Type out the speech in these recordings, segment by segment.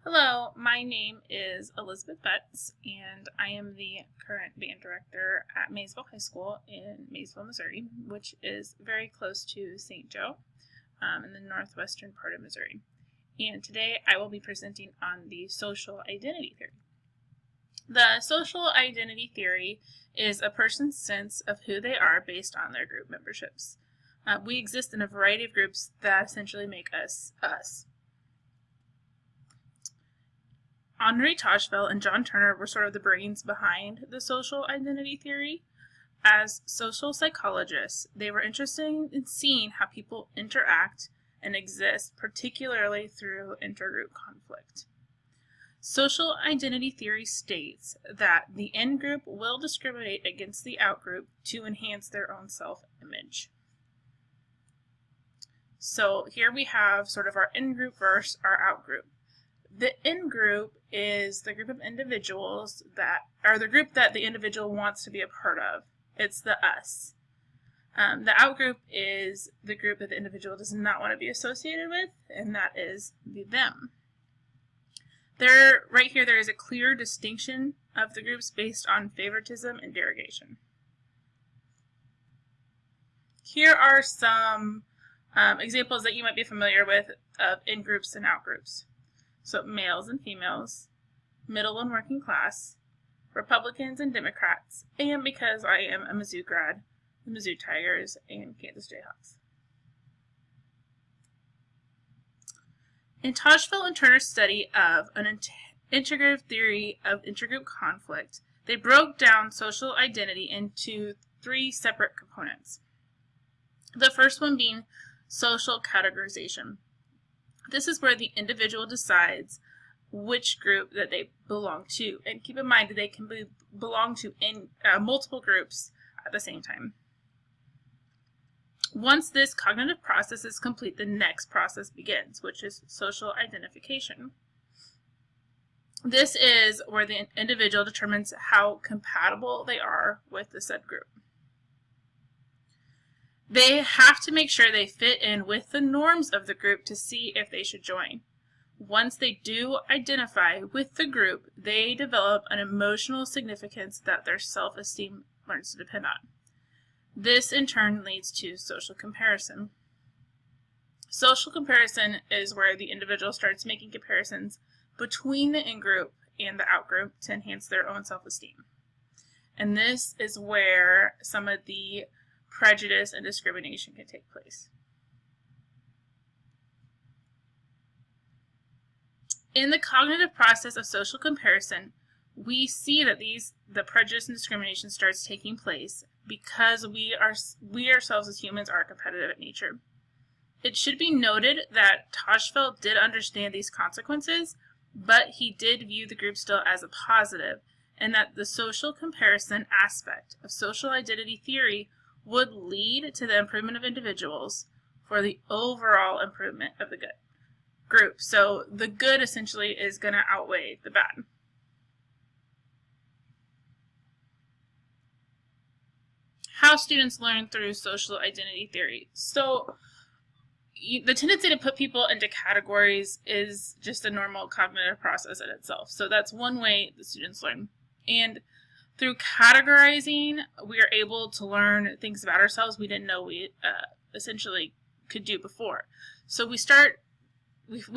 Hello, my name is Elizabeth Betts, and I am the current band director at Maysville High School in Maysville, Missouri, which is very close to St. Joe in the northwestern part of Missouri. And today I will be presenting on the social identity theory. The social identity theory is a person's sense of who they are based on their group memberships. We exist in a variety of groups that essentially make us us. Henri Tajfel and John Turner were sort of the brains behind the social identity theory. As social psychologists, they were interested in seeing how people interact and exist, particularly through intergroup conflict. Social identity theory states that the in-group will discriminate against the out-group to enhance their own self-image. So here we have sort of our in-group versus our out-group. The in-group is the group of individuals that are the group that the individual wants to be a part of. It's the us. The out-group is the group that the individual does not want to be associated with, and that is the them. Right here, there is a clear distinction of the groups based on favoritism and derogation. Here are some examples that you might be familiar with of in-groups and out-groups. So males and females, middle and working class, Republicans and Democrats, and because I am a Mizzou grad, the Mizzou Tigers and Kansas Jayhawks. In Tajfel and Turner's study of an integrative theory of intergroup conflict, they broke down social identity into three separate components. The first one being social categorization. This is where the individual decides which group that they belong to. And keep in mind that they can belong to multiple groups at the same time. Once this cognitive process is complete, the next process begins, which is social identification. This is where the individual determines how compatible they are with the said group. They have to make sure they fit in with the norms of the group to see if they should join. Once they do identify with the group, they develop an emotional significance that their self-esteem learns to depend on. This in turn leads to social comparison. Social comparison is where the individual starts making comparisons between the in-group and the out-group to enhance their own self-esteem. And this is where some of the prejudice and discrimination can take place. In the cognitive process of social comparison, we see that the prejudice and discrimination starts taking place because we ourselves as humans are competitive at nature. It should be noted that Tajfel did understand these consequences, but he did view the group still as a positive, and that the social comparison aspect of social identity theory would lead to the improvement of individuals for the overall improvement of the good group. So the good essentially is going to outweigh the bad. How students learn through social identity theory. So the tendency to put people into categories is just a normal cognitive process in itself. So that's one way the students learn. And through categorizing, we are able to learn things about ourselves we didn't know we essentially could do before. So we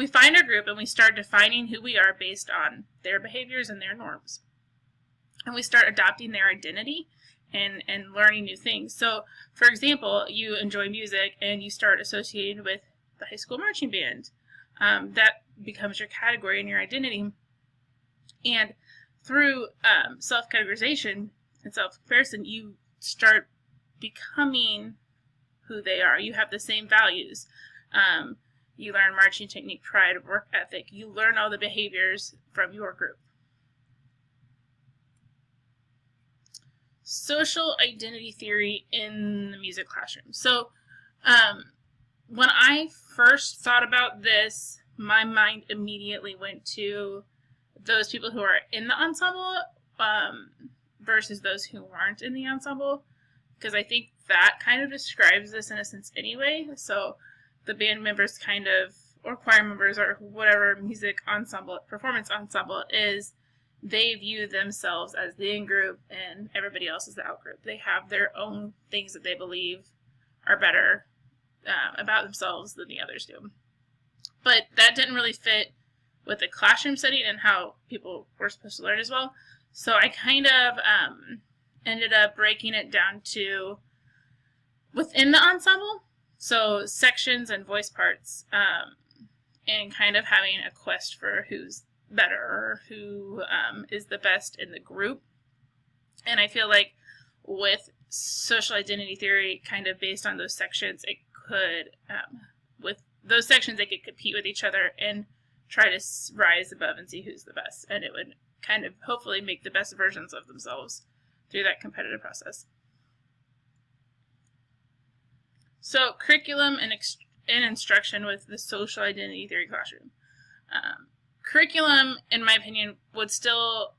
find our group and we start defining who we are based on their behaviors and their norms. And we start adopting their identity and learning new things. So, for example, you enjoy music and you start associating with the high school marching band. That becomes your category and your identity. And through self-categorization and self-comparison, you start becoming who they are. You have the same values. You learn marching technique, pride, work ethic. You learn all the behaviors from your group. Social identity theory in the music classroom. So when I first thought about this, my mind immediately went to those people who are in the ensemble versus those who aren't in the ensemble, because I think that kind of describes this in a sense anyway. So the band members kind of or choir members or whatever music ensemble, performance ensemble it is, they view themselves as the in-group and everybody else is the out-group. They have their own things that they believe are better about themselves than the others do. But that didn't really fit with the classroom setting and how people were supposed to learn as well. So I kind of ended up breaking it down to within the ensemble, so sections and voice parts, and kind of having a quest for who's better or who is the best in the group. And I feel like with social identity theory, kind of based on those sections, it could, with those sections, they could compete with each other and try to rise above and see who's the best. And it would kind of hopefully make the best versions of themselves through that competitive process. So curriculum and instruction with the social identity theory classroom. Curriculum, in my opinion, would still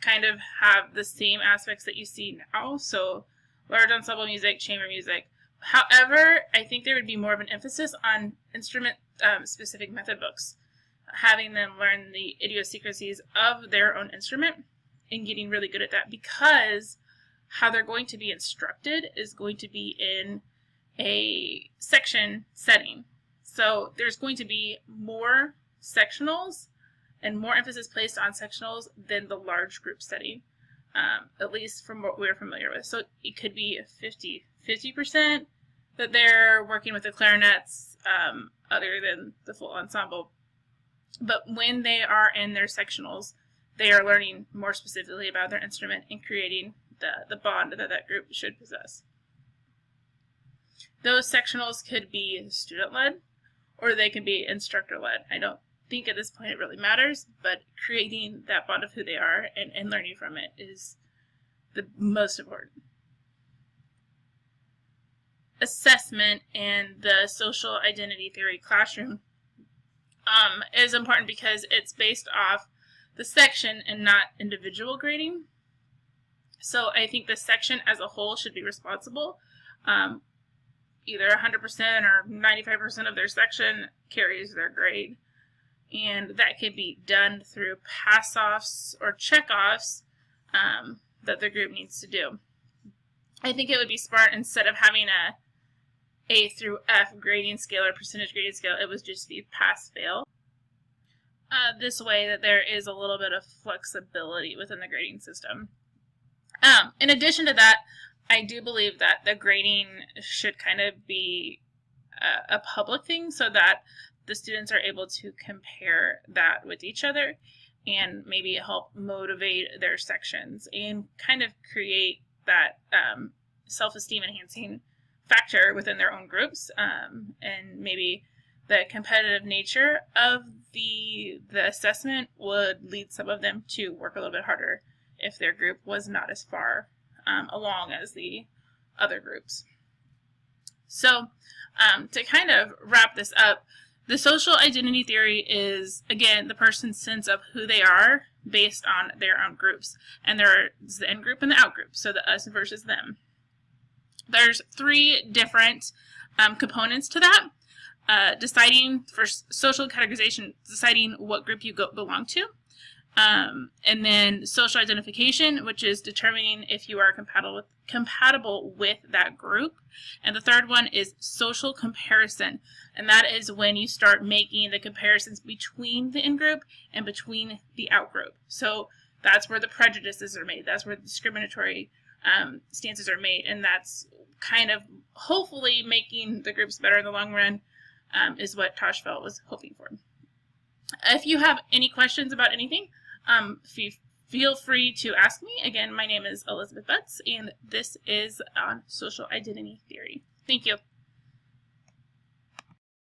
kind of have the same aspects that you see now. So large ensemble music, chamber music. However, I think there would be more of an emphasis on instrument-specific method books, having them learn the idiosyncrasies of their own instrument and getting really good at that, because how they're going to be instructed is going to be in a section setting. So there's going to be more sectionals and more emphasis placed on sectionals than the large group setting, at least from what we're familiar with. So it could be 50% that they're working with the clarinets other than the full ensemble. But when they are in their sectionals, they are learning more specifically about their instrument and creating the bond that that group should possess. Those sectionals could be student-led, or they can be instructor-led. I don't think at this point it really matters, but creating that bond of who they are and learning from it is the most important. Assessment and the social identity theory classroom is important because it's based off the section and not individual grading. So I think the section as a whole should be responsible. Either 100% or 95% of their section carries their grade. And that can be done through pass-offs or check-offs that the group needs to do. I think it would be smart, instead of having a A through F grading scale or percentage grading scale, it would just be pass-fail. This way that there is a little bit of flexibility within the grading system. In addition to that, I do believe that the grading should kind of be a public thing so that the students are able to compare that with each other and maybe help motivate their sections and kind of create that self-esteem enhancing factor within their own groups, and maybe the competitive nature of the assessment would lead some of them to work a little bit harder if their group was not as far along as the other groups. So to kind of wrap this up, the social identity theory is, again, the person's sense of who they are based on their own groups. And there's the in-group and the out-group, so the us versus them. There's 3 different components to that. Deciding, for social categorization, deciding what group you belong to. And then social identification, which is determining if you are compatible with that group. And the third one is social comparison, and that is when you start making the comparisons between the in-group and between the out-group. So that's where the prejudices are made, that's where the discriminatory stances are made, and that's kind of hopefully making the groups better in the long run, is what Tajfel was hoping for. If you have any questions about anything, feel free to ask me. Again, my name is Elizabeth Butts, and this is on social identity theory. Thank you.